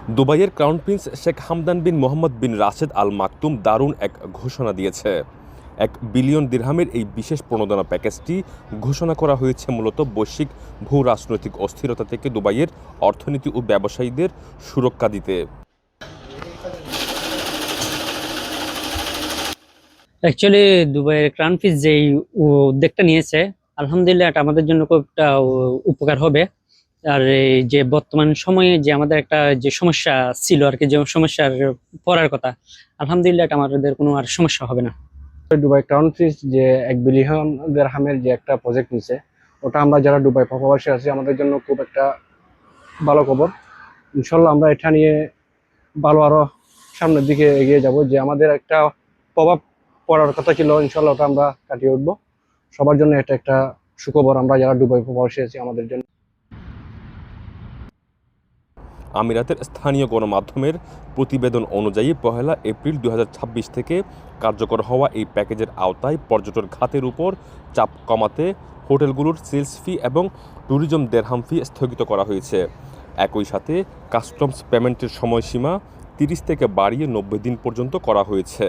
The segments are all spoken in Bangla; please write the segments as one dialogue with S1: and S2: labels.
S1: দুবাইয়ের ক্রাউন প্রিন্স শেখ হামদান বিন মোহাম্মদ বিন রাশেদ আল মাকতুম দারুণ এক ঘোষণা দিয়েছে। 1 বিলিয়ন দিরহামের এই বিশেষ প্রণোদনা প্যাকেজটি ঘোষণা করা হয়েছে মূলত বৈশ্বিক ভূ রাজনৈতিক অস্থিরতা থেকে দুবাইয়ের অর্থনীতি ও ব্যবসায়ীদের সুরক্ষা দিতে।
S2: অ্যাকচুয়ালি দুবাইয়ের ক্রাউন প্রিন্স যে উদ্যোগটা নিয়েছে, আলহামদুলিল্লাহ এটা আমাদের জন্য খুব একটা উপকার হবে। আর এই যে বর্তমান সময়ে যে আমাদের একটা যে সমস্যা ছিল আর কি, যে সমস্যার পড়ার কথা, আলহামদুলিল্লাহ এটা আমাদের কোনো আর সমস্যা হবে না।
S3: দুবাই ক্রাউন প্রিন্স যে 1 বিলিয়ন দিরহামের যে একটা প্রজেক্ট নিছে, ওটা আমরা যারা দুবাই প্রবাসী আছি আমাদের জন্য খুব একটা ভালো খবর। ইনশাল্লাহ আমরা এটা নিয়ে ভালো আরো সামনের দিকে এগিয়ে যাব। যে আমাদের একটা প্রভাব পড়ার কথা ছিল, ইনশাল্লাহ ওটা আমরা কাটিয়ে উঠবো। সবার জন্য এটা একটা সুখবর, আমরা যারা দুবাই প্রবাসী আছি আমাদের জন্য।
S1: আমিরাতের স্থানীয় গণমাধ্যমের প্রতিবেদন অনুযায়ী 1 এপ্রিল 2026 থেকে কার্যকর হওয়া এই প্যাকেজের আওতায় পর্যটন খাতের উপর চাপ কমাতে হোটেলগুলোর সেলস ফি এবং ট্যুরিজম দেরহাম ফি স্থগিত করা হয়েছে। একই সাথে কাস্টমস পেমেন্টের সময়সীমা 30 থেকে বাড়িয়ে 90 দিন পর্যন্ত করা হয়েছে।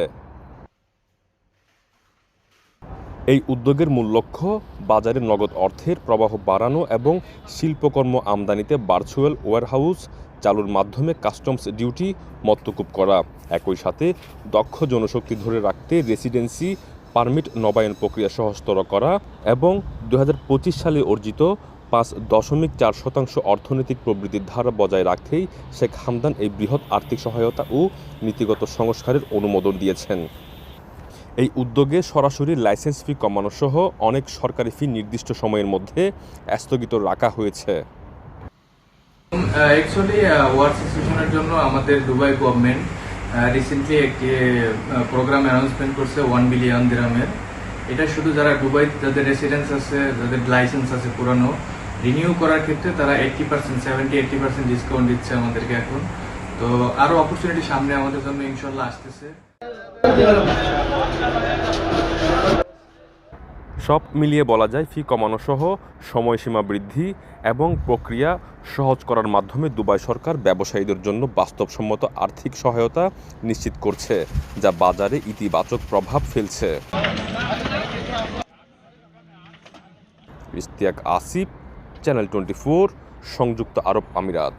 S1: এই উদ্যোগের মূল লক্ষ্য বাজারে নগদ অর্থের প্রবাহ বাড়ানো এবং শিল্পকর্ম আমদানিতে ভার্চুয়াল ওয়্যারহাউস চালুর মাধ্যমে কাস্টমস ডিউটি মওকুফ করা। একই সাথে দক্ষ জনশক্তি ধরে রাখতে রেসিডেন্সি পারমিট নবায়ন প্রক্রিয়া সহজতর করা এবং 2025 সালে অর্জিত 5.4% অর্থনৈতিক প্রবৃদ্ধির ধারা বজায় রাখতেই শেখ হামদান এই বৃহৎ আর্থিক সহায়তা ও নীতিগত সংস্কারের অনুমোদন দিয়েছেন। এই উদ্যোগে সরাসরি লাইসেন্স ফি কমানো সহ অনেক সরকারি ফি নির্দিষ্ট সময়ের মধ্যে স্থগিত রাখা হয়েছে।
S4: অ্যাকচুয়ালি ওয়ার সিচুয়েশনের জন্য আমাদের দুবাই গভর্নমেন্ট রিসেন্টলি একটি প্রোগ্রাম অ্যানাউন্সমেন্ট করছে 1 বিলিয়ন দিরহামের। এটা শুধু যারা দুবাই যাদের রেসিডেন্স আছে, যাদের লাইসেন্স আছে পুরানো, রিনিউ করার ক্ষেত্রে তারা 80% ডিসকাউন্ট দিচ্ছে আমাদেরকে এখন। তো আরো অপরচুনিটি সামনে আমাদের জন্য ইনশাল্লাহ আসতেছে।
S1: সব মিলিয়ে বলা যায় ফি কমানো সহ সময়সীমা বৃদ্ধি এবং প্রক্রিয়া সহজ করার মাধ্যমে দুবাই সরকার ব্যবসায়ীদের জন্য বাস্তবসম্মত আর্থিক সহায়তা নিশ্চিত করছে, যা বাজারে ইতিবাচক প্রভাব ফেলছে। ইশতিয়াক আসিফ, চ্যানেল 24, সংযুক্ত আরব আমিরাত।